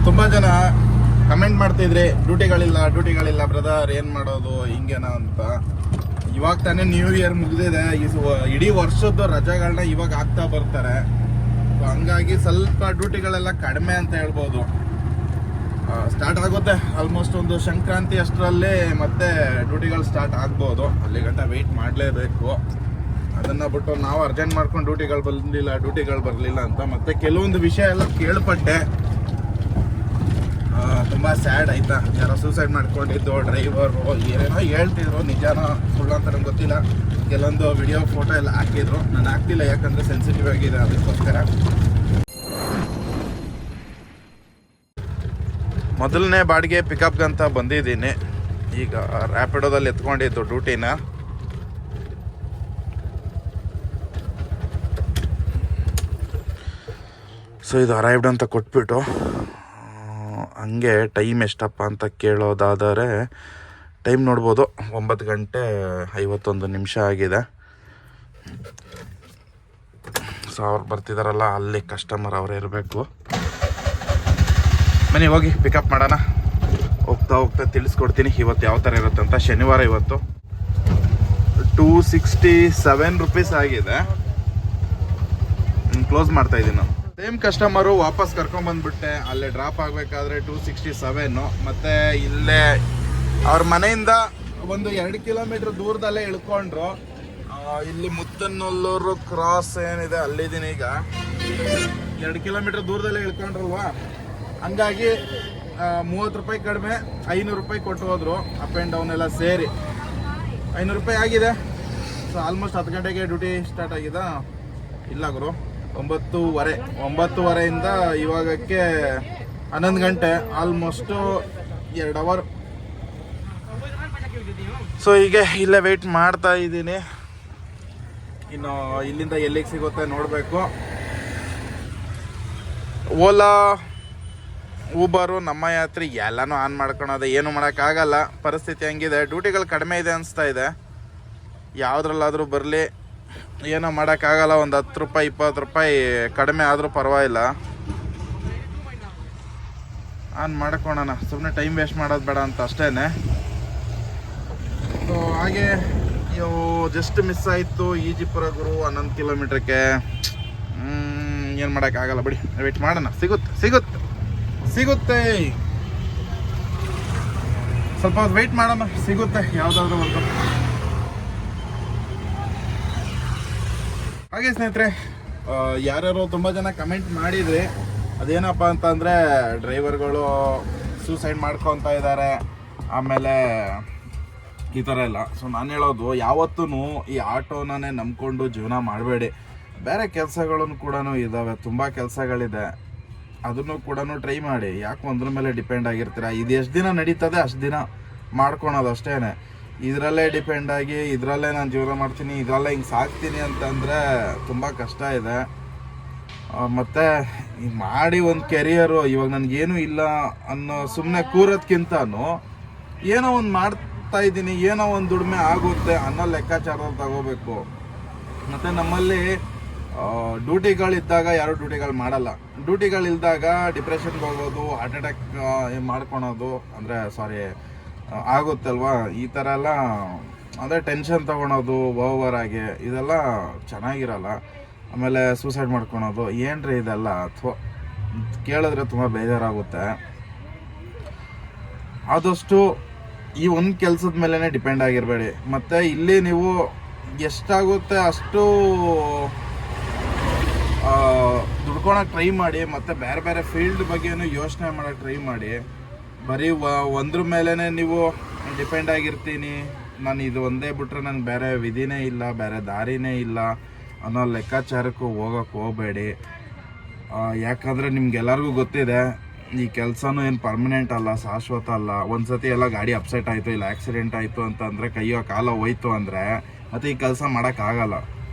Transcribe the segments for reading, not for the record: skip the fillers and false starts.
ತುಂಬ ಜನ ಕಮೆಂಟ್ ಮಾಡ್ತಿದ್ರಿ ಡ್ಯೂಟಿಗಳಿಲ್ಲ ಬ್ರದರ್, ಏನು ಮಾಡೋದು ಹಿಂಗೇನ ಅಂತ. ಇವಾಗ ತಾನೇ ನ್ಯೂ ಇಯರ್ ಮುಗಿದಿದೆ, ಇಡೀ ವರ್ಷದ ರಜೆಗಳನ್ನ ಇವಾಗ ಆಗ್ತಾ ಬರ್ತಾರೆ. ಹಂಗಾಗಿ ಸ್ವಲ್ಪ ಡ್ಯೂಟಿಗಳೆಲ್ಲ ಕಡಿಮೆ ಅಂತ ಹೇಳ್ಬೋದು. ಸ್ಟಾರ್ಟ್ ಆಗುತ್ತೆ ಆಲ್ಮೋಸ್ಟ್ ಒಂದು ಸಂಕ್ರಾಂತಿ ಅಷ್ಟರಲ್ಲಿ ಮತ್ತೆ ಡ್ಯೂಟಿಗಳು ಸ್ಟಾರ್ಟ್ ಆಗ್ಬೋದು. ಅಲ್ಲಿ ಗಂಟ ವೆಯ್ಟ್ ಮಾಡಲೇಬೇಕು. ಅದನ್ನು ಬಿಟ್ಟು ನಾವು ಅರ್ಜೆಂಟ್ ಮಾಡ್ಕೊಂಡು ಡ್ಯೂಟಿಗಳು ಬರಲಿಲ್ಲ ಅಂತ ಮತ್ತೆ ಕೆಲವೊಂದು ವಿಷಯ ಎಲ್ಲ ಕೇಳ್ಪಟ್ಟೆ. ತುಂಬ ಸ್ಯಾಡ್ ಆಯ್ತಾ. ಯಾರೋ ಸೂಸೈಡ್ ಮಾಡ್ಕೊಂಡಿದ್ದು ಡ್ರೈವರು ಏನೇನೋ ಹೇಳ್ತಿದ್ರು, ನಿಜಾನೋ ಸುಳ್ಳು ಅಂತ ನಂಗೆ ಗೊತ್ತಿಲ್ಲ. ಕೆಲವೊಂದು ವಿಡಿಯೋ ಫೋಟೋ ಎಲ್ಲ ಹಾಕಿದ್ರು, ನಾನು ಹಾಕ್ತಿಲ್ಲ ಯಾಕಂದರೆ ಸೆನ್ಸಿಟಿವ್ ಆಗಿದೆ ಅದಕ್ಕೋಸ್ಕರ. ಮೊದಲನೇ ಬಾಡಿಗೆ ಪಿಕಪ್ಗಂತ ಬಂದಿದ್ದೀನಿ. ಈಗ ರ್ಯಾಪಿಡೋದಲ್ಲಿ ಎತ್ಕೊಂಡಿದ್ದು ಡ್ಯೂಟಿನ. ಸೊ ಇದು ಅರೈವ್ಡ್ ಅಂತ ಕೊಟ್ಬಿಟ್ಟು ಹಂಗೆ ಟೈಮ್ ಎಷ್ಟಪ್ಪ ಅಂತ ಕೇಳೋದಾದರೆ ಟೈಮ್ ನೋಡ್ಬೋದು. 9:51 ಆಗಿದೆ. ಸೊ ಅವ್ರು ಬರ್ತಿದಾರಲ್ಲ, ಅಲ್ಲಿ ಕಸ್ಟಮರ್ ಅವರೇ ಇರಬೇಕು. ಬನ್ನಿ ಹೋಗಿ ಪಿಕಪ್ ಮಾಡೋಣ. ಹೋಗ್ತಾ ತಿಳಿಸ್ಕೊಡ್ತೀನಿ ಇವತ್ತು ಯಾವ ಥರ ಇರುತ್ತೆ ಅಂತ. ಶನಿವಾರ ಇವತ್ತು 267 ರೂಪೀಸ್ ಆಗಿದೆ. ಕ್ಲೋಸ್ ಮಾಡ್ತಾ ಇದ್ದೀನಿ ನಾನು. ಸೇಮ್ ಕಸ್ಟಮರು ವಾಪಸ್ ಕರ್ಕೊಂಡ್ಬಂದ್ಬಿಟ್ಟೆ. ಅಲ್ಲೇ ಡ್ರಾಪ್ ಆಗಬೇಕಾದ್ರೆ 267. ಮತ್ತು ಇಲ್ಲೇ ಅವ್ರ ಮನೆಯಿಂದ ಒಂದು 2 ಕಿಲೋಮೀಟ್ರ್ ದೂರದಲ್ಲೇ ಇಳ್ಕೊಂಡ್ರು. ಇಲ್ಲಿ ಮುತ್ತನಲ್ಲೂರು ಕ್ರಾಸ್ ಏನಿದೆ ಅಲ್ಲಿದ್ದೀನಿ ಈಗ. 2 ಕಿಲೋಮೀಟ್ರ್ ದೂರದಲ್ಲೇ ಇಳ್ಕೊಂಡ್ರಲ್ವಾ, ಹಂಗಾಗಿ 30 ರೂಪಾಯಿ ಕಡಿಮೆ 500 ರೂಪಾಯಿ ಕೊಟ್ಟು ಹೋದ್ರು. ಅಪ್ ಆ್ಯಂಡ್ ಡೌನ್ ಎಲ್ಲ ಸೇರಿ 500 ರೂಪಾಯಿ ಆಗಿದೆ. ಸೊ ಆಲ್ಮೋಸ್ಟ್ 10 ಗಂಟೆಗೆ ಡ್ಯೂಟಿ ಸ್ಟಾರ್ಟ್ ಆಗಿದೆ. ಇಲ್ಲ ಗುರು, 9:30 ಇವಾಗಕ್ಕೆ 11 ಗಂಟೆ, ಆಲ್ಮೋಸ್ಟು 2 ಅವರ್. ಸೊ ಹೀಗೆ ಇಲ್ಲೇ ವೆಯ್ಟ್ ಮಾಡ್ತಾ ಇದ್ದೀನಿ. ಇನ್ನು ಇಲ್ಲಿಂದ ಎಲ್ಲಿಗೆ ಸಿಗುತ್ತೆ ನೋಡಬೇಕು. ಓಲಾ, ಊಬರು, ನಮ್ಮ ಯಾತ್ರೆ ಎಲ್ಲನೂ ಆನ್ ಮಾಡ್ಕೊಳೋದು, ಏನು ಮಾಡೋಕ್ಕಾಗಲ್ಲ. ಪರಿಸ್ಥಿತಿ ಹಂಗಿದೆ. ಡ್ಯೂಟಿಗಳು ಕಡಿಮೆ ಇದೆ ಅನಿಸ್ತಾ ಇದೆ. ಯಾವುದ್ರಲ್ಲಾದರೂ ಬರಲಿ, ಏನೋ ಮಾಡೋಕ್ಕಾಗಲ್ಲ. ಒಂದು 10 ರೂಪಾಯಿ 20 ರೂಪಾಯಿ ಕಡಿಮೆ ಆದರೂ ಪರವಾಗಿಲ್ಲ, ಆನ್ ಮಾಡ್ಕೊಳೋಣ. ಸುಮ್ಮನೆ ಟೈಮ್ ವೇಸ್ಟ್ ಮಾಡೋದು ಬೇಡ ಅಂತ ಅಷ್ಟೇ. ಸೊ ಹಾಗೆ ಇವು ಜಸ್ಟ್ ಮಿಸ್ ಆಯಿತು. ಈಜಿಪುರ ಗುರು 11 ಕಿಲೋಮೀಟ್ರಕ್ಕೆ. ಏನು ಮಾಡೋಕ್ಕಾಗಲ್ಲ ಬಿಡಿ, ವೆಯ್ಟ್ ಮಾಡೋಣ. ಸಿಗುತ್ತೆ ಸ್ವಲ್ಪ ಹೊತ್ತು ವೆಯ್ಟ್ ಮಾಡೋಣ, ಸಿಗುತ್ತೆ ಯಾವುದಾದ್ರೂ ಒಂದು. ಹಾಗೆ ಸ್ನೇಹಿತರೆ, ಯಾರ್ಯಾರು ತುಂಬ ಜನ ಕಮೆಂಟ್ ಮಾಡಿದ್ರಿ. ಅದೇನಪ್ಪ ಅಂತಂದರೆ ಡ್ರೈವರ್ಗಳು ಸೂಸೈಡ್ ಮಾಡ್ಕೊತಾ ಇದ್ದಾರೆ, ಆಮೇಲೆ ಈ ಥರ ಎಲ್ಲ. ಸೊ ನಾನು ಹೇಳೋದು, ಯಾವತ್ತೂ ಈ ಆಟೋನೇ ನಂಬ್ಕೊಂಡು ಜೀವನ ಮಾಡಬೇಡಿ. ಬೇರೆ ಕೆಲಸಗಳನ್ನು ಕೂಡ ಇದ್ದಾವೆ, ತುಂಬ ಕೆಲಸಗಳಿದೆ. ಅದನ್ನು ಕೂಡ ಟ್ರೈ ಮಾಡಿ. ಯಾಕೆ ಒಂದ್ರ ಮೇಲೆ ಡಿಪೆಂಡ್ ಆಗಿರ್ತೀರ? ಇದು ಎಷ್ಟು ದಿನ ನಡೀತದೆ ಅಷ್ಟು ದಿನ ಮಾಡ್ಕೊಳೋದು ಅಷ್ಟೇ. ಇದರಲ್ಲೇ ಡಿಪೆಂಡ್ ಆಗಿ ಇದರಲ್ಲೇ ನಾನು ಜೀವನ ಮಾಡ್ತೀನಿ, ಇದರಲ್ಲೇ ಹಿಂಗೆ ಸಾಕ್ತೀನಿ ಅಂತಂದರೆ ತುಂಬ ಕಷ್ಟ ಇದೆ. ಮತ್ತು ಮಾಡಿ ಒಂದು ಕೆರಿಯರು, ಇವಾಗ ನನಗೇನು ಇಲ್ಲ ಅನ್ನೋ ಸುಮ್ಮನೆ ಕೂರೋದ್ಕಿಂತನೂ ಏನೋ ಒಂದು ಮಾಡ್ತಾ ಇದ್ದೀನಿ, ಏನೋ ಒಂದು ದುಡಿಮೆ ಆಗುತ್ತೆ ಅನ್ನೋ ಲೆಕ್ಕಾಚಾರದಲ್ಲಿ ತಗೋಬೇಕು. ಮತ್ತು ನಮ್ಮಲ್ಲಿ ಡ್ಯೂಟಿಗಳಿದ್ದಾಗ ಯಾರೂ ಡ್ಯೂಟಿಗಳು ಮಾಡಲ್ಲ. ಡ್ಯೂಟಿಗಳಿಲ್ದಾಗ ಡಿಪ್ರೆಷನ್ಗೆ ಹೋಗೋದು, ಹಾರ್ಟ್ ಅಟ್ಯಾಕ್ ಮಾಡ್ಕೊಳೋದು, ಅಂದರೆ ಆಗುತ್ತಲ್ವಾ, ಈ ಥರ ಎಲ್ಲ. ಅಂದರೆ ಟೆನ್ಷನ್ ತೊಗೊಳೋದು ಓವರಾಗಿ, ಇದೆಲ್ಲ ಚೆನ್ನಾಗಿರಲ್ಲ. ಆಮೇಲೆ ಸೂಸೈಡ್ ಮಾಡ್ಕೊಳೋದು, ಏನ್ರಿ ಇದೆಲ್ಲ ಕೇಳಿದ್ರೆ ತುಂಬ ಬೇಜಾರಾಗುತ್ತೆ. ಆದಷ್ಟು ಈ ಒಂದು ಕೆಲಸದ ಮೇಲೇ ಡಿಪೆಂಡ್ ಆಗಿರಬೇಡಿ. ಮತ್ತು ಇಲ್ಲಿ ನೀವು ಎಷ್ಟಾಗುತ್ತೆ ಅಷ್ಟು ದುಡ್ಕೊಳಕ್ಕೆ ಟ್ರೈ ಮಾಡಿ. ಮತ್ತು ಬೇರೆ ಬೇರೆ ಫೀಲ್ಡ್ ಬಗ್ಗೆನೂ ಯೋಚನೆ ಮಾಡೋಕ್ಕೆ ಟ್ರೈ ಮಾಡಿ. ಬರೀ ಒಂದ್ರ ಮೇಲೇ ನೀವು ಡಿಪೆಂಡ್ ಆಗಿರ್ತೀನಿ, ನಾನು ಇದು ಒಂದೇ ಬಿಟ್ರೆ ನನಗೆ ಬೇರೆ ವಿಧಿನೇ ಇಲ್ಲ, ಬೇರೆ ದಾರಿನೇ ಇಲ್ಲ ಅನ್ನೋ ಲೆಕ್ಕಾಚಾರಕ್ಕೂ ಹೋಗೋಕ್ಕೆ ಹೋಗಬೇಡಿ. ಯಾಕಂದರೆ ನಿಮ್ಗೆಲ್ಲರಿಗೂ ಗೊತ್ತಿದೆ, ಈ ಕೆಲಸನೂ ಏನು ಪರ್ಮನೆಂಟ್ ಅಲ್ಲ, ಶಾಶ್ವತ ಅಲ್ಲ. ಒಂದು ಸತಿ ಎಲ್ಲ ಗಾಡಿ ಅಪ್ಸೆಟ್ ಆಯಿತು, ಇಲ್ಲ ಆಕ್ಸಿಡೆಂಟ್ ಆಯಿತು ಅಂತಂದರೆ, ಕೈಯೋ ಕಾಲ ಹೋಯ್ತು ಅಂದರೆ ಮತ್ತು ಈ ಕೆಲಸ ಮಾಡೋಕ್ಕಾಗಲ್ಲ.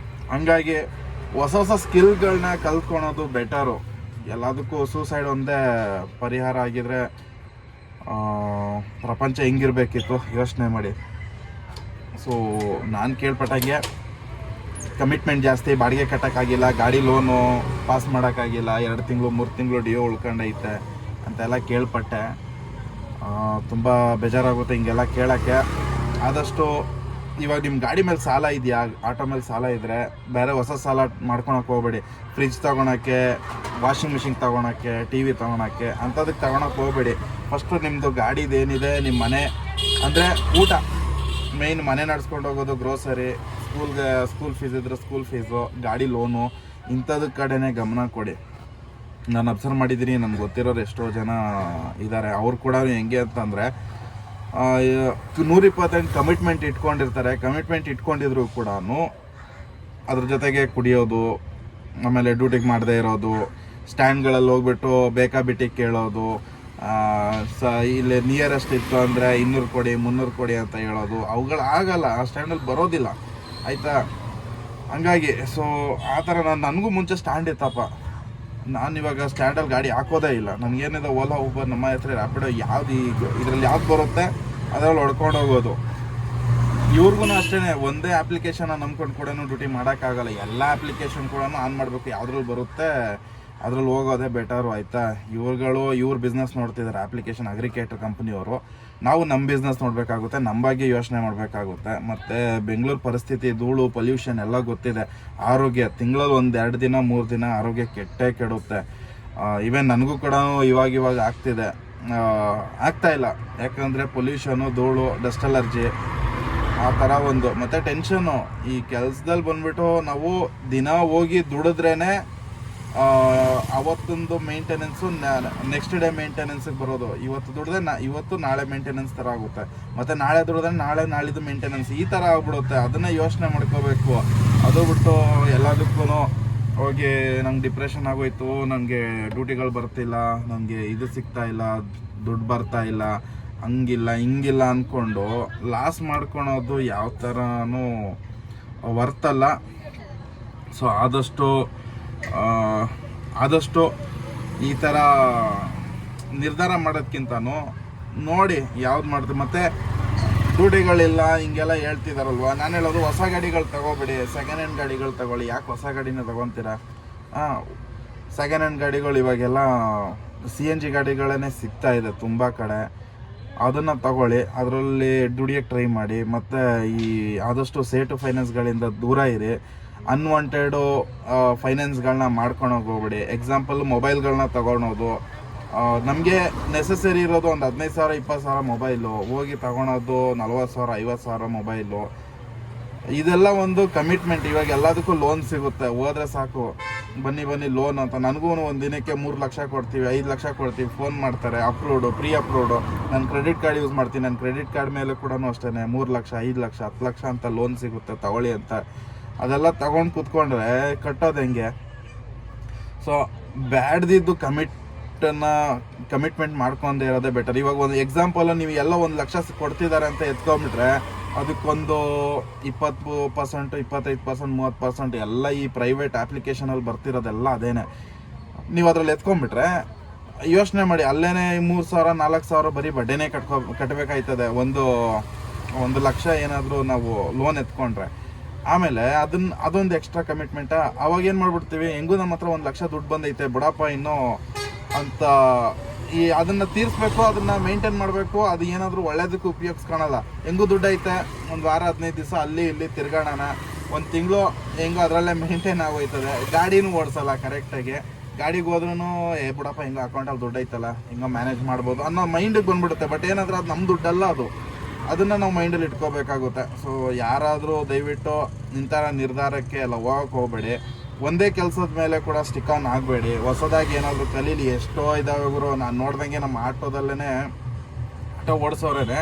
ಹಂಗಾಗಿ ಹೊಸ ಸ್ಕಿಲ್ಗಳನ್ನ ಕಲ್ತ್ಕೊಳೋದು ಬೆಟರು. ಎಲ್ಲದಕ್ಕೂ ಸೂಸೈಡ್ ಒಂದೇ ಪರಿಹಾರ ಆಗಿದ್ರೆ ಪ್ರಪಂಚ ಹೆಂಗಿರಬೇಕಿತ್ತು ಯೋಚನೆ ಮಾಡಿ. ಸೊ ನಾನು ಕೇಳ್ಪಟ್ಟಂಗೆ ಕಮಿಟ್ಮೆಂಟ್ ಜಾಸ್ತಿ, ಬಾಡಿಗೆ ಕಟ್ಟೋಕ್ಕಾಗಿಲ್ಲ, ಗಾಡಿ ಲೋನು ಪಾಸ್ ಮಾಡೋಕ್ಕಾಗಿಲ್ಲ, 2 ತಿಂಗಳು 3 ತಿಂಗಳು ಡಿಯೋ ಉಳ್ಕೊಂಡೈತೆ. ಅಂತೆಲ್ಲ ಕೇಳ್ಪಟ್ಟೆ. ತುಂಬ ಬೇಜಾರಾಗುತ್ತೆ ಹಿಂಗೆಲ್ಲ ಕೇಳೋಕ್ಕೆ. ಆದಷ್ಟು ಇವಾಗ ನಿಮ್ಮ ಗಾಡಿ ಮೇಲೆ ಸಾಲ ಇದೆಯಾ, ಆಟೋ ಮೇಲೆ ಸಾಲ ಇದ್ದರೆ ಬೇರೆ ಹೊಸ ಸಾಲ ಮಾಡ್ಕೊಳಕ್ಕೆ ಹೋಗ್ಬೇಡಿ. ಫ್ರಿಜ್ ತೊಗೊಳಕ್ಕೆ, ವಾಷಿಂಗ್ ಮಿಷಿನ್ ತೊಗೊಳಕ್ಕೆ, ಟಿ ವಿ ತೊಗೊಳಕ್ಕೆ ಅಂಥದಕ್ಕೆ ತೊಗೊಳಕ್ಕೆ ಹೋಗ್ಬೇಡಿ. ಫಸ್ಟು ನಿಮ್ಮದು ಗಾಡಿದೇನಿದೆ, ನಿಮ್ಮ ಮನೆ ಅಂದರೆ ಊಟ ಮೇಯ್ನ್, ಮನೆ ನಡ್ಸ್ಕೊಂಡು ಹೋಗೋದು, ಗ್ರೋಸರಿ, ಸ್ಕೂಲ್ ಫೀಸ್ ಇದ್ದರೆ ಸ್ಕೂಲ್ ಫೀಸು, ಗಾಡಿ ಲೋನು, ಇಂಥದ್ರ ಕಡೆನೇ ಗಮನ ಕೊಡಿ. ನಾನು ಅಬ್ಸರ್ವ್ ಮಾಡಿದ್ದೀನಿ, ನನಗೆ ಗೊತ್ತಿರೋರು ಎಷ್ಟೋ ಜನ ಇದ್ದಾರೆ. ಅವ್ರು ಕೂಡ ಹೆಂಗೆ ಅಂತಂದರೆ 120% ಕಮಿಟ್ಮೆಂಟ್ ಇಟ್ಕೊಂಡಿರ್ತಾರೆ. ಕಮಿಟ್ಮೆಂಟ್ ಇಟ್ಕೊಂಡಿದ್ರು ಕೂಡ ಅದ್ರ ಜೊತೆಗೆ ಕುಡಿಯೋದು, ಆಮೇಲೆ ಡ್ಯೂಟಿಗೆ ಮಾಡದೇ ಇರೋದು, ಸ್ಟ್ಯಾಂಡ್ಗಳಲ್ಲಿ ಹೋಗ್ಬಿಟ್ಟು ಬೇಕಾಬಿಟ್ಟಿ ಕೇಳೋದು, ಇಲ್ಲಿ ನಿಯರೆಸ್ಟ್ ಇತ್ತು ಅಂದರೆ 200 ಕೊಡಿ 300 ಕೊಡಿ ಅಂತ ಹೇಳೋದು, ಅವುಗಳು ಆಗಲ್ಲ, ಆ ಸ್ಟ್ಯಾಂಡಲ್ಲಿ ಬರೋದಿಲ್ಲ ಆಯಿತಾ. ಹಂಗಾಗಿ ಸೊ ಆ ಥರ ನನಗೂ ಮುಂಚೆ ಸ್ಟ್ಯಾಂಡ್ ಇತ್ತಪ್ಪ. ನಾನು ಇವಾಗ ಸ್ಟ್ಯಾಂಡಲ್ಲಿ ಗಾಡಿ ಹಾಕೋದೇ ಇಲ್ಲ. ನನಗೇನಿದೆ ಓಲಾ, ಊಬರ್, ನಮ್ಮ ಹೆಸರು ರ್ಯಾಪಿಡೋ, ಯಾವ್ದು ಇದರಲ್ಲಿ ಯಾವ್ದು ಬರುತ್ತೆ ಅದರಲ್ಲಿ ಹೊಡ್ಕೊಂಡು ಹೋಗೋದು. ಇವ್ರಿಗೂ ಅಷ್ಟೇ, ಒಂದೇ ಅಪ್ಲಿಕೇಶನ್ ನಂಬ್ಕೊಂಡು ಕೂಡ ಡ್ಯೂಟಿ ಮಾಡೋಕ್ಕಾಗಲ್ಲ. ಎಲ್ಲ ಅಪ್ಲಿಕೇಶನ್ ಕೂಡ ಆನ್ ಮಾಡಬೇಕು, ಯಾವುದ್ರಲ್ಲಿ ಬರುತ್ತೆ ಅದ್ರಲ್ಲಿ ಹೋಗೋದೇ ಬೆಟರು ಆಯಿತಾ. ಇವ್ರ ಬಿಸ್ನೆಸ್ ನೋಡ್ತಿದ್ದಾರೆ, ಅಪ್ಲಿಕೇಶನ್ ಅಗ್ರಿಕೇಟರ್ ಕಂಪ್ನಿಯವರು. ನಾವು ನಮ್ಮ ಬಿಸ್ನೆಸ್ ನೋಡಬೇಕಾಗುತ್ತೆ, ನಮ್ಮ ಬಗ್ಗೆ ಯೋಚನೆ ಮಾಡಬೇಕಾಗುತ್ತೆ. ಮತ್ತು ಬೆಂಗಳೂರು ಪರಿಸ್ಥಿತಿ, ಧೂಳು, ಪೊಲ್ಯೂಷನ್ ಎಲ್ಲ ಗೊತ್ತಿದೆ. ಆರೋಗ್ಯ ತಿಂಗಳಲ್ಲಿ 1-2 ದಿನ 3 ದಿನ ಆರೋಗ್ಯ ಕೆಡುತ್ತೆ. ಈವನ್ ನನಗೂ ಕೂಡ ಇವಾಗ ಆಗ್ತಾಯಿಲ್ಲ. ಯಾಕಂದರೆ ಪೊಲ್ಯೂಷನು, ಧೂಳು, ಡಸ್ಟ್ ಅಲರ್ಜಿ, ಆ ಥರ ಒಂದು. ಮತ್ತು ಟೆನ್ಷನ್ನು. ಈ ಕೆಲಸದಲ್ಲಿ ಬಂದುಬಿಟ್ಟು ನಾವು ದಿನ ಹೋಗಿ ದುಡಿದ್ರೇ ಅವತ್ತೊಂದು ಮೇಂಟೆನೆನ್ಸು ನೆಕ್ಸ್ಟ್ ಡೇ ಮೇಂಟೆನೆನ್ಸಿಗೆ ಬರೋದು. ಇವತ್ತು ದುಡಿದ್ರೆ ಇವತ್ತು ನಾಳೆ ಮೇಂಟೆನೆನ್ಸ್ ಥರ ಆಗುತ್ತೆ. ಮತ್ತು ನಾಳೆ ದುಡಿದ್ರೆ ನಾಳಿದ್ದು ಮೇಂಟೆನೆನ್ಸ್ ಈ ಥರ ಆಗ್ಬಿಡುತ್ತೆ. ಅದನ್ನೇ ಯೋಚನೆ ಮಾಡ್ಕೋಬೇಕು. ಅದು ಬಿಟ್ಟು ಎಲ್ಲದಕ್ಕೂ ಹೋಗಿ ನಂಗೆ ಡಿಪ್ರೆಷನ್ ಆಗೋಯ್ತು, ನನಗೆ ಡ್ಯೂಟಿಗಳು ಬರ್ತಿಲ್ಲ, ನನಗೆ ಇದು ಸಿಗ್ತಾ ಇಲ್ಲ, ದುಡ್ಡು ಬರ್ತಾ ಇಲ್ಲ, ಹಂಗಿಲ್ಲ ಹಿಂಗಿಲ್ಲ ಅಂದ್ಕೊಂಡು ಲಾಸ್ ಮಾಡ್ಕೊಳೋದು ಯಾವ ಥರನೂ ವರ್ತಲ್ಲ. ಸೊ ಆದಷ್ಟು ಈ ಥರ ನಿರ್ಧಾರ ಮಾಡೋದ್ಕಿಂತನೂ ನೋಡಿ ಯಾವ್ದು ಮಾಡ್ತೀವಿ. ಮತ್ತು ಡ್ಯೂಟಿಗಳಿಲ್ಲ ಹಿಂಗೆಲ್ಲ ಹೇಳ್ತಿದಾರಲ್ವ, ನಾನು ಹೇಳೋದು ಹೊಸ ಗಾಡಿಗಳು ತಗೋಬೇಡಿ, ಸೆಕೆಂಡ್ ಹ್ಯಾಂಡ್ ಗಾಡಿಗಳು ತಗೊಳ್ಳಿ. ಯಾಕೆ ಹೊಸ ಗಾಡಿನ ತೊಗೊತೀರಾ? ಸೆಕೆಂಡ್ ಹ್ಯಾಂಡ್ ಗಾಡಿಗಳು ಇವಾಗೆಲ್ಲ CNG ಗಾಡಿಗಳೇ ಸಿಗ್ತಾ ಇದೆ ತುಂಬ ಕಡೆ. ಅದನ್ನು ತಗೊಳ್ಳಿ, ಅದರಲ್ಲಿ ದುಡಿಯೋಕ್ಕೆ ಟ್ರೈ ಮಾಡಿ. ಮತ್ತು ಈ ಆದಷ್ಟು ಸೇಟು ಫೈನಾನ್ಸ್ಗಳಿಂದ ದೂರ ಇರಿ. ಅನ್ವಾಂಟೆಡು ಫೈನಾನ್ಸ್ಗಳನ್ನ ಮಾಡ್ಕೊಳೋಕೆ ಹೋಗ್ಬೇಡಿ. ಎಕ್ಸಾಂಪಲ್ ಮೊಬೈಲ್ಗಳನ್ನ ತಗೊಳೋದು, ನಮಗೆ ನೆಸಸರಿ ಇರೋದು ಒಂದು 15,000 20,000 ಮೊಬೈಲು, ಹೋಗಿ ತಗೊಳೋದು 40,000 50,000 ಮೊಬೈಲು. ಇದೆಲ್ಲ ಒಂದು ಕಮಿಟ್ಮೆಂಟ್. ಇವಾಗ ಎಲ್ಲದಕ್ಕೂ ಲೋನ್ ಸಿಗುತ್ತೆ, ಹೋದ್ರೆ ಸಾಕು, ಬನ್ನಿ ಲೋನ್ ಅಂತ. ನನಗೂ ಒಂದು ದಿನಕ್ಕೆ 3 ಲಕ್ಷ ಕೊಡ್ತೀವಿ, 5 ಲಕ್ಷ ಕೊಡ್ತೀವಿ, ಫೋನ್ ಮಾಡ್ತಾರೆ, ಪ್ರೀ ಅಪ್ರೂವ್ಡು. ನಾನು ಕ್ರೆಡಿಟ್ ಕಾರ್ಡ್ ಯೂಸ್ ಮಾಡ್ತೀನಿ, ನನ್ನ ಕ್ರೆಡಿಟ್ ಕಾರ್ಡ್ ಮೇಲೆ ಕೂಡ ಅಷ್ಟೇ 3 ಲಕ್ಷ 5 ಲಕ್ಷ 10 ಲಕ್ಷ ಅಂತ ಲೋನ್ ಸಿಗುತ್ತೆ, ತಗೊಳ್ಳಿ ಅಂತ. ಅದೆಲ್ಲ ತಗೊಂಡು ಕೂತ್ಕೊಂಡ್ರೆ ಕಟ್ಟೋದು ಹೆಂಗೆ? ಸೊ ಬ್ಯಾಡ್ದಿದ್ದು ಕಮಿಟ್ಮೆಂಟ್ ಮಾಡ್ಕೊಂಡೇ ಇರೋದೇ ಬೆಟರ್. ಇವಾಗ ಒಂದು ಎಕ್ಸಾಂಪಲ್, ನೀವು ಎಲ್ಲ 1 ಲಕ್ಷ ಕೊಡ್ತಿದ್ದಾರೆ ಅಂತ ಎತ್ಕೊಂಡ್ಬಿಟ್ರೆ ಅದಕ್ಕೊಂದು 20%, 25%, 30% ಎಲ್ಲ ಈ ಪ್ರೈವೇಟ್ ಅಪ್ಲಿಕೇಶನಲ್ಲಿ ಬರ್ತಿರೋದೆಲ್ಲ ಅದೇನೆ. ನೀವು ಅದರಲ್ಲಿ ಎತ್ಕೊಂಡ್ಬಿಟ್ರೆ ಯೋಚನೆ ಮಾಡಿ, ಅಲ್ಲೇ 3,000 4,000 ಬರೀ ಬಡ್ಡಿನೇ ಕಟ್ಟಬೇಕಾಯ್ತದೆ. 1 ಲಕ್ಷ ಏನಾದರೂ ನಾವು ಲೋನ್ ಎತ್ಕೊಂಡ್ರೆ. ಆಮೇಲೆ ಅದೊಂದು ಎಕ್ಸ್ಟ್ರಾ ಕಮಿಟ್ಮೆಂಟ. ಅವಾಗ ಏನು ಮಾಡ್ಬಿಡ್ತೀವಿ, ಹೆಂಗೂ ನಮ್ಮ ಹತ್ರ 1 ಲಕ್ಷ ದುಡ್ಡು ಬಂದೈತೆ ಬಿಡಪ್ಪ ಇನ್ನೂ ಅಂತ ಅದನ್ನು ತೀರಿಸ್ಬೇಕು, ಅದನ್ನು ಮೇಂಟೈನ್ ಮಾಡಬೇಕು. ಅದು ಏನಾದರೂ ಒಳ್ಳೇದಕ್ಕೆ ಉಪಯೋಗಿಸ್ಕೊಳಲ್ಲ. ಹೆಂಗೂ ದುಡ್ಡು ಐತೆ, ಒಂದು ವಾರ 15 ದಿವಸ ಅಲ್ಲಿ ಇಲ್ಲಿ ತಿರ್ಗಾಡೋಣ, 1 ತಿಂಗಳು ಹೆಂಗೋ ಅದರಲ್ಲೇ ಮೇಂಟೈನ್ ಆಗೋಯ್ತದೆ. ಗಾಡಿನೂ ಓಡಿಸಲ್ಲ ಕರೆಕ್ಟಾಗಿ. ಗಾಡಿಗೆ ಹೋದ್ರೂ ಬಿಡಪ್ಪ ಹಿಂಗೆ ಅಕೌಂಟಲ್ಲಿ ದುಡ್ಡು ಐತಲ್ಲ, ಹಿಂಗೆ ಮ್ಯಾನೇಜ್ ಮಾಡ್ಬೋದು ಅನ್ನೋ ಮೈಂಡಿಗೆ ಬಂದ್ಬಿಡುತ್ತೆ. ಬಟ್ ಏನಾದರೂ ಅದು ನಮ್ಮ ದುಡ್ಡಲ್ಲ, ಅದನ್ನು ನಾವು ಮೈಂಡಲ್ಲಿ ಇಟ್ಕೋಬೇಕಾಗುತ್ತೆ. ಸೊ ಯಾರಾದರೂ ದಯವಿಟ್ಟು ಇಂಥರ ನಿರ್ಧಾರಕ್ಕೆ ಎಲ್ಲ ಹೋಗಕ್ಕೆ ಹೋಗಬೇಡಿ. ಒಂದೇ ಕೆಲಸದ ಮೇಲೆ ಕೂಡ ಸ್ಟಿಕ್ ಆನ್ ಆಗಬೇಡಿ. ಹೊಸದಾಗಿ ಏನಾದರೂ ಕಲೀಲಿ. ಎಷ್ಟೋ ಇದಾವೆ ಗುರು, ನಾನು ನೋಡ್ದಂಗೆ ನಮ್ಮ ಆಟೋದಲ್ಲೇ ಆಟೋ ಓಡಿಸೋರೇ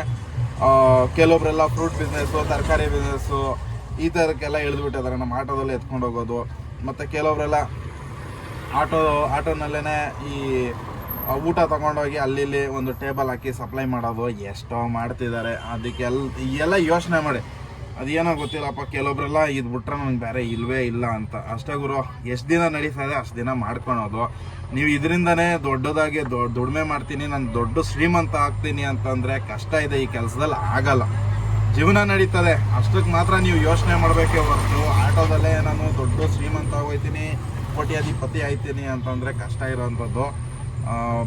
ಕೆಲವೊಬ್ಬರೆಲ್ಲ ಫ್ರೂಟ್ ಬಿಸ್ನೆಸ್ಸು, ತರಕಾರಿ ಬಿಸ್ನೆಸ್ಸು ಈ ಥರಕ್ಕೆಲ್ಲ ಇಳಿದ್ಬಿಟ್ಟಿದ್ದಾರೆ ನಮ್ಮ ಆಟೋದಲ್ಲಿ ಎತ್ಕೊಂಡು ಹೋಗೋದು. ಮತ್ತು ಕೆಲವೊಬ್ಬರೆಲ್ಲ ಆಟೋನಲ್ಲೇ ಈ ಊಟ ತೊಗೊಂಡೋಗಿ ಅಲ್ಲಿ ಒಂದು ಟೇಬಲ್ ಹಾಕಿ ಸಪ್ಲೈ ಮಾಡೋದು ಎಷ್ಟೋ ಮಾಡ್ತಿದ್ದಾರೆ. ಅದಕ್ಕೆಲ್ಲ ಯೋಚನೆ ಮಾಡಿ. ಅದೇನೋ ಗೊತ್ತಿಲ್ಲಪ್ಪ, ಕೆಲವೊಬ್ಬರೆಲ್ಲ ಇದು ಬಿಟ್ರೆ ನನಗೆ ಬೇರೆ ಇಲ್ಲವೇ ಇಲ್ಲ ಅಂತ ಅಷ್ಟೇ ಗುರು. ಎಷ್ಟು ದಿನ ನಡೀತಾ ಇದೆ ಅಷ್ಟು ದಿನ ಮಾಡ್ಕೊಳೋದು. ನೀವು ಇದರಿಂದನೇ ದೊಡ್ಡದಾಗಿ ದುಡಿಮೆ ಮಾಡ್ತೀನಿ, ನಾನು ದೊಡ್ಡ ಶ್ರೀಮಂತ ಆಗ್ತೀನಿ ಅಂತಂದರೆ ಕಷ್ಟ ಇದೆ. ಈ ಕೆಲಸದಲ್ಲಿ ಆಗಲ್ಲ. ಜೀವನ ನಡೀತದೆ ಅಷ್ಟಕ್ಕೆ ಮಾತ್ರ ನೀವು ಯೋಚನೆ ಮಾಡಬೇಕೇ ಹೊರತು ಆಟೋದಲ್ಲೇ ನಾನು ದೊಡ್ಡ ಶ್ರೀಮಂತ ಆಗೋಯ್ತೀನಿ, ಕೋಟ್ಯಾಧಿಪತಿ ಆಯ್ತೀನಿ ಅಂತಂದರೆ ಕಷ್ಟ ಇರೋವಂಥದ್ದು.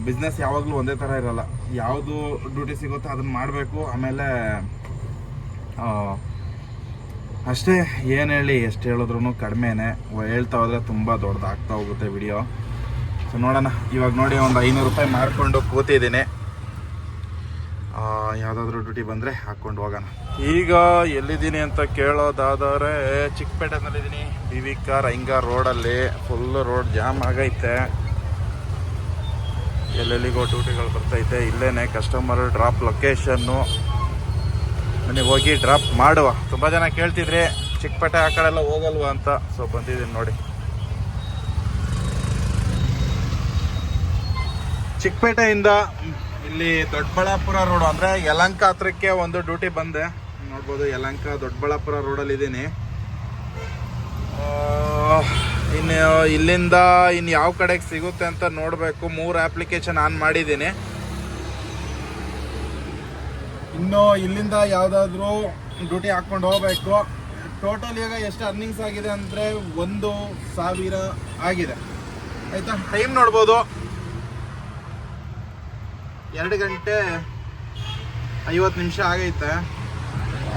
ಬಿಸ್ನೆಸ್ ಯಾವಾಗಲೂ ಒಂದೇ ಥರ ಇರೋಲ್ಲ. ಯಾವುದು ಡ್ಯೂಟಿ ಸಿಗುತ್ತೋ ಅದನ್ನು ಮಾಡಬೇಕು. ಆಮೇಲೆ ಅಷ್ಟೇ, ಏನು ಹೇಳಿ ಎಷ್ಟು ಹೇಳಿದ್ರು ಕಡಿಮೆನೇ. ಹೇಳ್ತಾ ಹೋದರೆ ತುಂಬ ದೊಡ್ಡದಾಗ್ತಾ ಹೋಗುತ್ತೆ ವಿಡಿಯೋ. ಸೊ ನೋಡೋಣ. ಇವಾಗ ನೋಡಿ ಒಂದು 500 ರೂಪಾಯಿ ಮಾಡಿಕೊಂಡು ಕೂತಿದ್ದೀನಿ. ಯಾವುದಾದ್ರೂ ಡ್ಯೂಟಿ ಬಂದರೆ ಹಾಕ್ಕೊಂಡು ಹೋಗೋಣ. ಈಗ ಎಲ್ಲಿದ್ದೀನಿ ಅಂತ ಕೇಳೋದಾದರೆ ಚಿಕ್ಕಪೇಟೆನಲ್ಲಿದ್ದೀನಿ. BVK ರೈಂಗಾ ರೋಡಲ್ಲಿ ಫುಲ್ಲು ರೋಡ್ ಜಾಮ್ ಆಗೈತೆ. ಎಲ್ಲೆಲ್ಲಿಗೋ ಡ್ಯೂಟಿಗಳು ಬರ್ತೈತೆ. ಇಲ್ಲೇ ಕಸ್ಟಮರ್ ಡ್ರಾಪ್ ಲೊಕೇಶನ್ನು. ನನಗೆ ಹೋಗಿ ಡ್ರಾಪ್ ಮಾಡುವ. ತುಂಬ ಜನ ಕೇಳ್ತಿದ್ರಿ ಚಿಕ್ಕಪೇಟೆ ಆ ಕಡೆ ಎಲ್ಲ ಹೋಗಲ್ವ ಅಂತ. ಸೊ ಬಂದಿದ್ದೀನಿ ನೋಡಿ. ಚಿಕ್ಕಪೇಟೆಯಿಂದ ಇಲ್ಲಿ ದೊಡ್ಡಬಳ್ಳಾಪುರ ರೋಡು ಅಂದರೆ ಯಲಹಂಕ ಹತ್ರಕ್ಕೆ ಒಂದು ಡ್ಯೂಟಿ ಬಂದೆ. ನೋಡ್ಬೋದು ಯಲಹಂಕ ದೊಡ್ಡಬಳ್ಳಾಪುರ ರೋಡಲ್ಲಿ ಇದ್ದೀನಿ. ಇನ್ನು ಇಲ್ಲಿಂದ ಇನ್ನು ಯಾವ ಕಡೆಗೆ ಸಿಗುತ್ತೆ ಅಂತ ನೋಡಬೇಕು. 3 ಅಪ್ಲಿಕೇಶನ್ ಆನ್ ಮಾಡಿದ್ದೀನಿ. ಇನ್ನು ಇಲ್ಲಿಂದ ಯಾವುದಾದ್ರೂ ಡ್ಯೂಟಿ ಹಾಕ್ಕೊಂಡು ಹೋಗಬೇಕು. ಟೋಟಲ್ ಈಗ ಎಷ್ಟು ಅರ್ನಿಂಗ್ಸ್ ಆಗಿದೆ ಅಂದರೆ 1,000 ಆಗಿದೆ. ಆಯಿತಾ, ಟೈಮ್ ನೋಡ್ಬೋದು 2 ಗಂಟೆ 50 ನಿಮಿಷ ಆಗೈತೆ.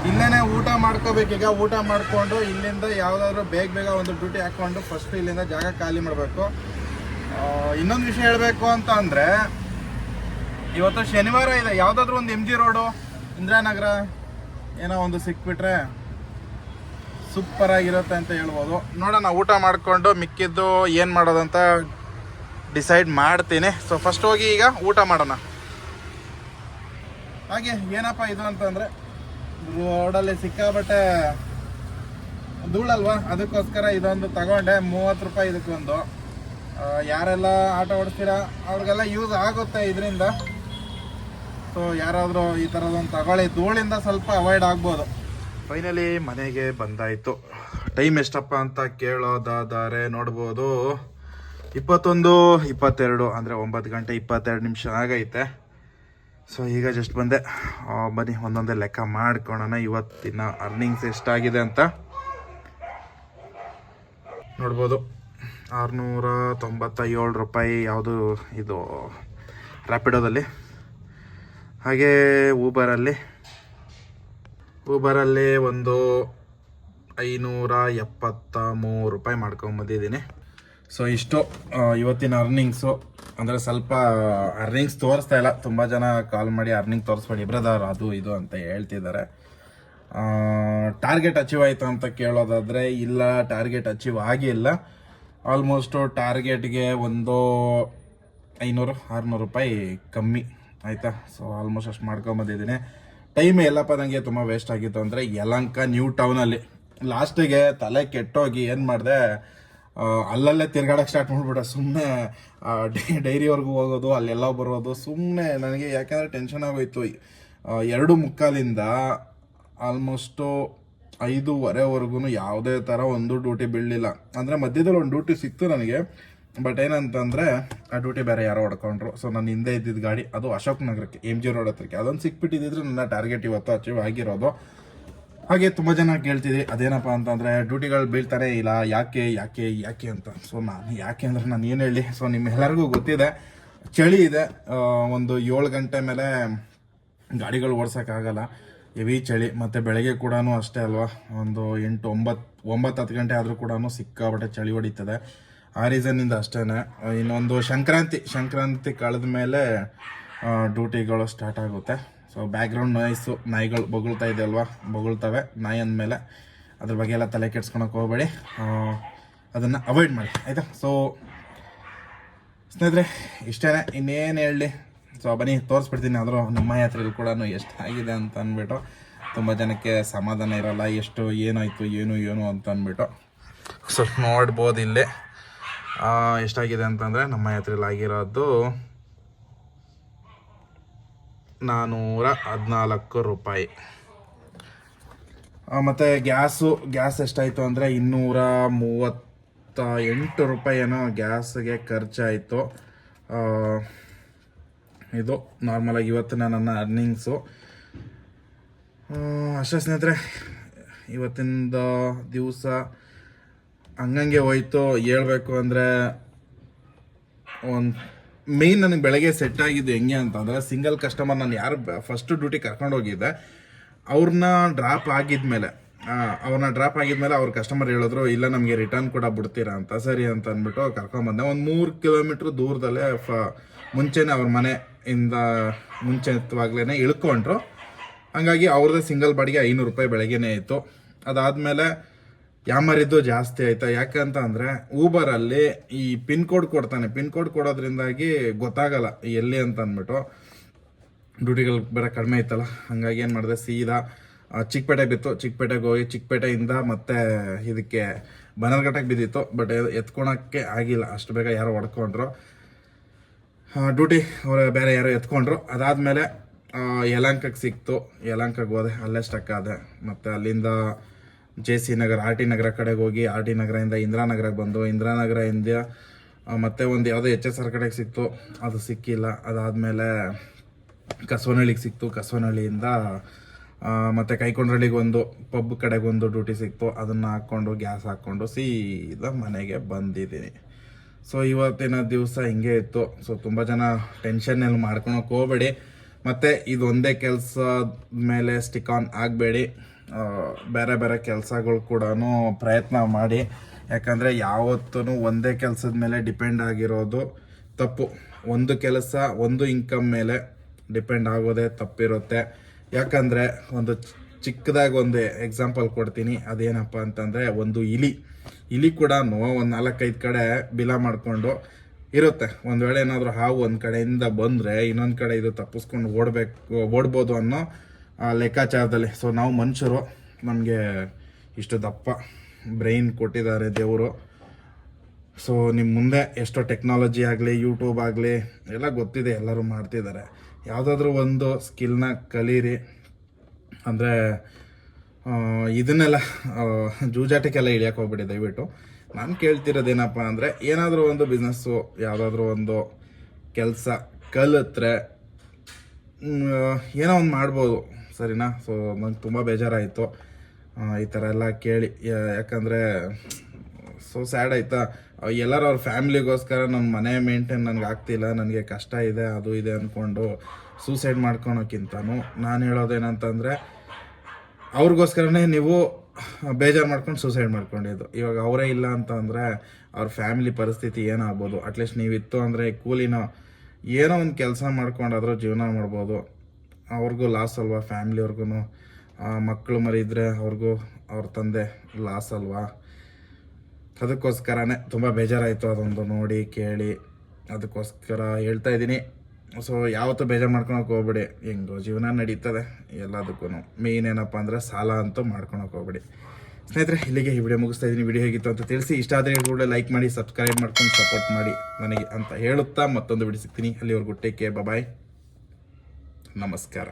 ಇಲ್ಲೇ ಊಟ ಮಾಡ್ಕೋಬೇಕೀಗ. ಊಟ ಮಾಡಿಕೊಂಡು ಇಲ್ಲಿಂದ ಯಾವುದಾದ್ರೂ ಬೇಗ ಒಂದು ಡ್ಯೂಟಿ ಹಾಕ್ಕೊಂಡು ಫಸ್ಟು ಇಲ್ಲಿಂದ ಜಾಗ ಖಾಲಿ ಮಾಡಬೇಕು. ಇನ್ನೊಂದು ವಿಷಯ ಹೇಳಬೇಕು ಅಂತ ಅಂದರೆ, ಇವತ್ತು ಶನಿವಾರ ಇದೆ. ಯಾವುದಾದ್ರೂ ಒಂದು MG ರೋಡು, ಇಂದಿರಾನಗರ ಏನೋ ಒಂದು ಸಿಕ್ಬಿಟ್ರೆ ಸೂಪರಾಗಿರುತ್ತೆ ಅಂತ ಹೇಳ್ಬೋದು. ನೋಡೋಣ, ಊಟ ಮಾಡಿಕೊಂಡು ಮಿಕ್ಕಿದ್ದು ಏನು ಮಾಡೋದಂತ ಡಿಸೈಡ್ ಮಾಡ್ತೀನಿ. ಸೊ ಫಸ್ಟ್ ಹೋಗಿ ಈಗ ಊಟ ಮಾಡೋಣ. ಹಾಗೆ ಏನಪ್ಪ ಇದು ಅಂತಂದರೆ, ರೋಡಲ್ಲಿ ಸಿಕ್ಕಾಬಟ್ಟೆ ಧೂಳಲ್ವಾ, ಅದಕ್ಕೋಸ್ಕರ ಇದೊಂದು ತಗೊಂಡೆ. 30 ರೂಪಾಯಿ ಇದಕ್ಕೊಂದು. ಯಾರೆಲ್ಲ ಆಟೋ ಓಡಿಸ್ತೀರಾ ಅವ್ರಿಗೆಲ್ಲ ಯೂಸ್ ಆಗುತ್ತೆ ಇದರಿಂದ. ಸೊ ಯಾರಾದರೂ ಈ ಥರದೊಂದು ತಗೊಳ್ಳಿ, ಧೂಳಿಂದ ಸ್ವಲ್ಪ ಅವಾಯ್ಡ್ ಆಗ್ಬೋದು. ಫೈನಲಿ ಮನೆಗೆ ಬಂದಾಯಿತು. ಟೈಮ್ ಎಷ್ಟಪ್ಪ ಅಂತ ಕೇಳೋದಾದರೆ ನೋಡ್ಬೋದು 21:22 ಅಂದರೆ 9 ಗಂಟೆ 22 ನಿಮಿಷ ಆಗೈತೆ. ಸೊ ಈಗ ಜಸ್ಟ್ ಬಂದೆ. ಬನ್ನಿ ಒಂದೊಂದೇ ಲೆಕ್ಕ ಮಾಡ್ಕೊಳ್ಳೋಣ ಇವತ್ತಿನ ಅರ್ನಿಂಗ್ಸ್ ಎಷ್ಟಾಗಿದೆ ಅಂತ. ನೋಡ್ಬೋದು 697 ರೂಪಾಯಿ ಯಾವುದು ಇದು ರ್ಯಾಪಿಡೋದಲ್ಲಿ. ಹಾಗೆ ಊಬರಲ್ಲಿ ಒಂದು 573 ರೂಪಾಯಿ ಮಾಡ್ಕೊಂಬಂದಿದ್ದೀನಿ. ಸೊ ಇಷ್ಟು ಇವತ್ತಿನ ಅರ್ನಿಂಗ್ಸು. ಅಂದರೆ ಸ್ವಲ್ಪ ಅರ್ನಿಂಗ್ಸ್ ತೋರಿಸ್ತಾ ಇಲ್ಲ. ತುಂಬ ಜನ ಕಾಲ್ ಮಾಡಿ ಅರ್ನಿಂಗ್ ತೋರಿಸ್ಬೇಡಿ ಬ್ರದರ್ ಅದು ಇದು ಅಂತ ಹೇಳ್ತಿದ್ದಾರೆ. ಟಾರ್ಗೆಟ್ ಅಚೀವ್ ಆಯಿತು ಅಂತ ಕೇಳೋದಾದರೆ ಇಲ್ಲ, ಟಾರ್ಗೆಟ್ ಅಚೀವ್ ಆಗಿಲ್ಲ. ಆಲ್ಮೋಸ್ಟು ಟಾರ್ಗೆಟ್ಗೆ ಒಂದು 500-600 ರೂಪಾಯಿ ಕಮ್ಮಿ ಆಯಿತಾ. ಸೊ ಆಲ್ಮೋಸ್ಟ್ ಅಷ್ಟು ಮಾಡ್ಕೊಂಬಂದಿದ್ದೀನಿ. ಟೈಮ್ ಎಲ್ಲಪ್ಪ ನನಗೆ ತುಂಬ ವೇಸ್ಟ್ ಆಗಿತ್ತು ಅಂದರೆ ಯಲಹಂಕ ನ್ಯೂ ಟೌನಲ್ಲಿ ಲಾಸ್ಟಿಗೆ ತಲೆ ಕೆಟ್ಟೋಗಿ ಏನು ಮಾಡಿದೆ, ಅಲ್ಲಲ್ಲೇ ತಿರ್ಗಾಡಕ್ಕೆ ಸ್ಟಾರ್ಟ್ ಮಾಡಿಬಿಟ್ಟೆ. ಸುಮ್ಮನೆ ಡೈರಿವರೆಗೂ ಹೋಗೋದು, ಅಲ್ಲೆಲ್ಲ ಬರೋದು ಸುಮ್ಮನೆ ನನಗೆ. ಯಾಕೆಂದರೆ ಟೆನ್ಷನ್ ಆಗೋಯ್ತು. 2:45 ಆಲ್ಮೋಸ್ಟು 5:15ವರೆಗೂ ಯಾವುದೇ ಥರ ಒಂದು ಡ್ಯೂಟಿ ಬೀಳಲಿಲ್ಲ. ಅಂದರೆ ಮಧ್ಯದಲ್ಲಿ ಒಂದು ಡ್ಯೂಟಿ ಸಿಕ್ತು ನನಗೆ. ಬಟ್ ಏನಂತಂದರೆ ಆ ಡ್ಯೂಟಿ ಬೇರೆ ಯಾರೋ ಹೊಡ್ಕೊಂಡ್ರು. ಸೊ ನಾನು ಹಿಂದೆ ಇದ್ದಿದ್ದ ಗಾಡಿ ಅದು ಅಶೋಕ್ ನಗರಕ್ಕೆ MG ರೋಡ್ ಹತ್ರಕ್ಕೆ ಅದೊಂದು ಸಿಕ್ಬಿಟ್ಟಿದ್ರೆ ನನ್ನ ಟಾರ್ಗೆಟ್ ಇವತ್ತು ಅಚೀವ್ ಆಗಿರೋದು. ಹಾಗೆ ತುಂಬ ಜನ ಕೇಳ್ತಿದ್ವಿ ಅದೇನಪ್ಪ ಅಂತಂದರೆ ಡ್ಯೂಟಿಗಳು ಬೀಳ್ತಾನೆ ಇಲ್ಲ, ಯಾಕೆ ಅಂತ. ಸೊ ನಾನು ಯಾಕೆ ಅಂದರೆ ನಾನು ಏನು ಹೇಳಿ. ಸೊ ನಿಮ್ಮೆಲ್ಲರಿಗೂ ಗೊತ್ತಿದೆ, ಚಳಿ ಇದೆ. ಒಂದು 7 ಗಂಟೆ ಮೇಲೆ ಗಾಡಿಗಳು ಓಡ್ಸೋಕ್ಕಾಗಲ್ಲ, ಹೆವಿ ಚಳಿ. ಮತ್ತು ಬೆಳಗ್ಗೆ ಕೂಡ ಅಷ್ಟೇ ಅಲ್ವಾ, ಒಂದು 8-9-10 ಗಂಟೆ ಆದರೂ ಕೂಡ ಸಿಕ್ಕಾಬಟ್ಟೆ ಚಳಿ ಹೊಡಿತದೆ. ಆ ರೀಸನ್ನಿಂದ ಅಷ್ಟೇ. ಇನ್ನೊಂದು ಸಂಕ್ರಾಂತಿ ಕಳೆದ ಮೇಲೆ ಡ್ಯೂಟಿಗಳು ಸ್ಟಾರ್ಟ್ ಆಗುತ್ತೆ. ಸೊ ಬ್ಯಾಕ್ಗ್ರೌಂಡ್ ನಾಯ್ಸು, ನಾಯಿಗಳು ಬೊಗಳ್ತಾ ಇದೆ ಅಲ್ವಾ, ಬೊಗಳ್ತವೆ. ನಾಯಿ ಅಂದಮೇಲೆ ಅದ್ರ ಬಗ್ಗೆ ಎಲ್ಲ ತಲೆ ಕೆಡ್ಸ್ಕೊಳಕ್ಕೆ ಹೋಗಬೇಡಿ, ಅದನ್ನು ಅವಾಯ್ಡ್ ಮಾಡಿ ಆಯಿತಾ. ಸೊ ಸ್ನೇಹಿತರೆ ಇಷ್ಟೇ, ಇನ್ನೇನು ಹೇಳಲಿ. ಸೊ ಬನ್ನಿ ತೋರಿಸ್ಬಿಡ್ತೀನಿ. ಆದರೂ ನಮ್ಮ ಯಾತ್ರೆಯಲ್ಲಿ ಕೂಡ ಎಷ್ಟು ಆಗಿದೆ ಅಂತ ಅಂದ್ಬಿಟ್ಟು ತುಂಬ ಜನಕ್ಕೆ ಸಮಾಧಾನ ಇರೋಲ್ಲ, ಎಷ್ಟು ಏನಾಯಿತು ಏನು ಅಂತ ಅಂದ್ಬಿಟ್ಟು. ಸೊ ನೋಡ್ಬೋದು ಇಲ್ಲಿ ಎಷ್ಟಾಗಿದೆ ಅಂತಂದರೆ ನಮ್ಮ ಯಾತ್ರೆಯಲ್ಲಿ ಆಗಿರೋದು 414 ರೂಪಾಯಿ. ಮತ್ತು ಗ್ಯಾಸ್ ಎಷ್ಟಾಯಿತು ಅಂದರೆ 238 ರೂಪಾಯಿ ಏನೋ ಗ್ಯಾಸ್ಗೆ ಖರ್ಚಾಯಿತು. ಇದು ನಾರ್ಮಲಾಗಿ ಇವತ್ತಿನ ನನ್ನ ಅರ್ನಿಂಗ್ಸು ಅಷ್ಟೇ ಸ್ನೇಹಿತರೆ. ಇವತ್ತಿನ ದಿವಸ ಹಂಗಂಗೆ ಹೋಯ್ತು. ಹೇಳ್ಬೇಕು ಅಂದರೆ ಮೇಯ್ನ್ ನನಗೆ ಬೆಳಗ್ಗೆ ಸೆಟ್ ಆಗಿದ್ದು ಹೆಂಗೆ ಅಂತಂದರೆ, ಸಿಂಗಲ್ ಕಸ್ಟಮರ್ ನಾನು ಯಾರು ಫಸ್ಟ್ ಡ್ಯೂಟಿ ಕರ್ಕೊಂಡು ಹೋಗಿದ್ದೆ ಅವ್ರನ್ನ ಡ್ರಾಪ್ ಆಗಿದ್ಮೇಲೆ ಅವ್ರ ಕಸ್ಟಮರ್ ಹೇಳಿದ್ರು ಇಲ್ಲ ನಮಗೆ ರಿಟರ್ನ್ ಕೂಡ ಬಿಡ್ತೀರಾ ಅಂತ. ಸರಿ ಅಂತ ಅಂದ್ಬಿಟ್ಟು ಕರ್ಕೊಂಬಂದೆ. ಒಂದು 3 ಕಿಲೋಮೀಟ್ರ್ ದೂರದಲ್ಲೇ ಮುಂಚೆನೇ ಅವ್ರ ಮನೆಯಿಂದ ಮುಂಚಿತವಾಗ್ಲೇ ಇಳ್ಕೊಂಡ್ರು. ಹಂಗಾಗಿ ಅವ್ರದ್ದೇ ಸಿಂಗಲ್ ಬಾಡಿಗೆ 500 ರೂಪಾಯಿ ಬೆಳಗ್ಗೆನೇ ಇತ್ತು. ಅದಾದಮೇಲೆ ಯಾಮರಿದ್ದು ಜಾಸ್ತಿ ಆಯ್ತಾ. ಯಾಕಂತ ಅಂದರೆ ಊಬರಲ್ಲಿ ಈ ಪಿನ್ ಕೋಡ್ ಕೊಡ್ತಾನೆ, ಪಿನ್ ಕೋಡ್ ಕೊಡೋದ್ರಿಂದಾಗಿ ಗೊತ್ತಾಗಲ್ಲ ಎಲ್ಲಿ ಅಂತ ಅಂದ್ಬಿಟ್ಟು. ಡ್ಯೂಟಿಗಳು ಬೇರೆ ಕಡಿಮೆ ಇತ್ತಲ್ಲ, ಹಂಗಾಗಿ ಏನು ಮಾಡಿದೆ, ಸೀದಾ ಚಿಕ್ಕಪೇಟೆ ಬಿತ್ತು. ಚಿಕ್ಕಪೇಟೆಗೆ ಹೋಗಿ ಚಿಕ್ಕಪೇಟೆಯಿಂದ ಮತ್ತೆ ಇದಕ್ಕೆ ಬನರ್ಘಟ್ಟಕ್ಕೆ ಬಿದ್ದಿತ್ತು. ಬಟ್ ಎತ್ಕೊಳಕ್ಕೆ ಆಗಿಲ್ಲ, ಅಷ್ಟು ಬೇಗ ಯಾರೋ ಹೊಡ್ಕೊಂಡ್ರು ಡ್ಯೂಟಿ, ಅವರು ಬೇರೆ ಯಾರೋ ಎತ್ಕೊಂಡ್ರು. ಅದಾದಮೇಲೆ ಯಲಹಂಕಕ್ಕೆ ಸಿಕ್ತು, ಯಲಹಂಕಕ್ಕೆ ಹೋದೆ, ಅಲ್ಲೇ ಸ್ಟಕ್ ಆದೆ. ಮತ್ತು ಅಲ್ಲಿಂದ JC ನಗರ RT ನಗರ ಕಡೆಗೆ ಹೋಗಿ RT ನಗರದಿಂದ ಇಂದಿರಾನಗರಕ್ಕೆ ಬಂದು, ಇಂದಿರಾನಗರದಿಂದ ಮತ್ತೆ ಒಂದು ಯಾವುದೋ HSR ಕಡೆಗೆ ಸಿಕ್ತು, ಅದು ಸಿಕ್ಕಿಲ್ಲ. ಅದಾದಮೇಲೆ ಕಸವನಹಳ್ಳಿಗೆ ಸಿಕ್ತು, ಕಸವನಹಳ್ಳಿಯಿಂದ ಮತ್ತು ಕೈಕೊಂಡ್ರಳ್ಳಿಗೆ ಒಂದು ಪಬ್ ಕಡೆಗೆ ಒಂದು ಡ್ಯೂಟಿ ಸಿಕ್ತು. ಅದನ್ನು ಹಾಕ್ಕೊಂಡು ಗ್ಯಾಸ್ ಹಾಕ್ಕೊಂಡು ಸೀದಾ ಮನೆಗೆ ಬಂದಿದ್ದೀನಿ. ಸೊ ಇವತ್ತಿನ ದಿವಸ ಹಿಂಗೆ ಇತ್ತು. ಸೊ ತುಂಬ ಜನ ಟೆನ್ಷನ್ ಎಲ್ಲ ಮಾಡ್ಕೊಳಕ್ಕೆ ಹೋಗಬೇಡಿ, ಮತ್ತು ಇದೊಂದೇ ಕೆಲಸದ ಮೇಲೆ ಸ್ಟಿಕ್ ಆನ್ ಆಗಬೇಡಿ. ಬೇರೆ ಬೇರೆ ಕೆಲಸಗಳು ಕೂಡ ಪ್ರಯತ್ನ ಮಾಡಿ. ಯಾಕಂದರೆ ಯಾವತ್ತೂ ಒಂದೇ ಕೆಲಸದ ಮೇಲೆ ಡಿಪೆಂಡ್ ಆಗಿರೋದು ತಪ್ಪು. ಒಂದು ಕೆಲಸ, ಒಂದು ಇನ್ಕಮ್ ಮೇಲೆ ಡಿಪೆಂಡ್ ಆಗೋದೇ ತಪ್ಪಿರುತ್ತೆ. ಯಾಕಂದರೆ ಒಂದು ಚಿಕ್ಕದಾಗಿ ಒಂದು ಎಕ್ಸಾಂಪಲ್ ಕೊಡ್ತೀನಿ. ಅದೇನಪ್ಪ ಅಂತಂದರೆ, ಒಂದು ಇಲಿ ಕೂಡ ಒಂದು 4-5 ಕಡೆ ಬಿಲ ಮಾಡಿಕೊಂಡು ಇರುತ್ತೆ. ಒಂದು ವೇಳೆ ಏನಾದರೂ ಹಾವು ಒಂದು ಕಡೆಯಿಂದ ಬಂದರೆ ಇನ್ನೊಂದು ಕಡೆ ಇದು ತಪ್ಪಿಸ್ಕೊಂಡು ಓಡ್ಬೋದು ಅನ್ನೋ ಲೆಕ್ಕಾಚಾರದಲ್ಲಿ. ಸೊ ನಾವು ಮನುಷ್ಯರು, ನಮಗೆ ಇಷ್ಟು ದಪ್ಪ ಬ್ರೈನ್ ಕೊಟ್ಟಿದ್ದಾರೆ ದೇವರು. ಸೊ ನಿಮ್ಮ ಮುಂದೆ ಎಷ್ಟೋ ಟೆಕ್ನಾಲಜಿ ಆಗಲಿ, ಯೂಟ್ಯೂಬ್ ಆಗಲಿ ಎಲ್ಲ ಗೊತ್ತಿದೆ, ಎಲ್ಲರೂ ಮಾಡ್ತಿದ್ದಾರೆ. ಯಾವುದಾದ್ರೂ ಒಂದು ಸ್ಕಿಲ್ನ ಕಲೀರಿ. ಅಂದರೆ ಇದನ್ನೆಲ್ಲ ಜೂಜಾಟಕ್ಕೆಲ್ಲ ಇಳಿಯಕ್ಕೆ ಹೋಗ್ಬಿಡಿ ದಯವಿಟ್ಟು. ನಾನು ಕೇಳ್ತಿರೋದೇನಪ್ಪ ಅಂದರೆ, ಏನಾದರೂ ಒಂದು ಬಿಸ್ನೆಸ್ಸು, ಯಾವುದಾದ್ರೂ ಒಂದು ಕೆಲಸ ಕಲಿತ್ರೆ ಏನೋ ಒಂದು ಮಾಡ್ಬೋದು, ಸರಿನಾ? ಸೊ ನಂಗೆ ತುಂಬ ಬೇಜಾರಾಯಿತು ಈ ಥರ ಎಲ್ಲ ಕೇಳಿ. ಯಾಕಂದರೆ ಸೊ ಸ್ಯಾಡ್ ಆಯಿತಾ. ಎಲ್ಲರೂ ಅವ್ರ ಫ್ಯಾಮ್ಲಿಗೋಸ್ಕರ ನನ್ನ ಮನೆ ಮೇಂಟೈನ್ ನನಗೆ ಆಗ್ತಿಲ್ಲ, ನನಗೆ ಕಷ್ಟ ಇದೆ, ಅದು ಇದೆ ಅಂದ್ಕೊಂಡು ಸೂಸೈಡ್ ಮಾಡ್ಕೊಳೋಕ್ಕಿಂತನೂ ನಾನು ಹೇಳೋದೇನಂತಂದರೆ, ಅವ್ರಿಗೋಸ್ಕರನೇ ನೀವು ಬೇಜಾರು ಮಾಡ್ಕೊಂಡು ಸೂಸೈಡ್ ಮಾಡ್ಕೊಂಡಿದ್ದು. ಇವಾಗ ಅವರೇ ಇಲ್ಲ ಅಂತಂದರೆ ಅವ್ರ ಫ್ಯಾಮಿಲಿ ಪರಿಸ್ಥಿತಿ ಏನಾಗ್ಬೋದು. ಅಟ್ಲೀಸ್ಟ್ ನೀವಿತ್ತು ಅಂದರೆ ಕೂಲಿನ ಏನೋ ಒಂದು ಕೆಲಸ ಮಾಡ್ಕೊಂಡಾದ್ರೂ ಜೀವನ ಮಾಡ್ಬೋದು. ಅವ್ರಿಗೂ ಲಾಸ್ ಅಲ್ವಾ, ಫ್ಯಾಮ್ಲಿಯವ್ರಿಗೂ. ಮಕ್ಕಳು ಮರಿ ಇದ್ದರೆ ಅವ್ರಿಗೂ ಅವ್ರ ತಂದೆ ಲಾಸ್ ಅಲ್ವಾ. ಅದಕ್ಕೋಸ್ಕರನೇ ತುಂಬ ಬೇಜಾರಾಯಿತು ಅದೊಂದು ನೋಡಿ ಕೇಳಿ. ಅದಕ್ಕೋಸ್ಕರ ಹೇಳ್ತಾ ಇದ್ದೀನಿ. ಸೊ ಯಾವತ್ತೂ ಬೇಜಾರು ಮಾಡ್ಕೊಳಕ್ಕೆ ಹೋಗ್ಬೇಡಿ. ಹೆಂಗೋ ಜೀವನ ನಡೀತದೆ ಎಲ್ಲದಕ್ಕೂ. ಮೇಯ್ನ್ ಏನಪ್ಪ ಅಂದರೆ ಸಾಲ ಅಂತೂ ಮಾಡ್ಕೊಳಕ್ಕೆ ಹೋಗ್ಬೇಡಿ. ಸ್ನೇಹಿತರೆ, ಇಲ್ಲಿಗೆ ಈ ವಿಡಿಯೋ ಮುಗಿಸ್ತಾ ಇದ್ದೀನಿ. ವಿಡಿಯೋ ಹೇಗಿತ್ತು ಅಂತ ತಿಳಿಸಿ. ಇಷ್ಟ ಆದರೆ ಕೂಡ ಲೈಕ್ ಮಾಡಿ, ಸಬ್ಸ್ಕ್ರೈಬ್ ಮಾಡ್ಕೊಂಡು ಸಪೋರ್ಟ್ ಮಾಡಿ ನನಗೆ ಅಂತ ಹೇಳುತ್ತಾ ಮತ್ತೊಂದು ವಿಡಿಯೋ ಸಿಗ್ತೀನಿ. ಅಲ್ಲಿವರೆಗೂ ಟೇಕ್ ಕೇರ್, ಬಾಯ್, ನಮಸ್ಕಾರ.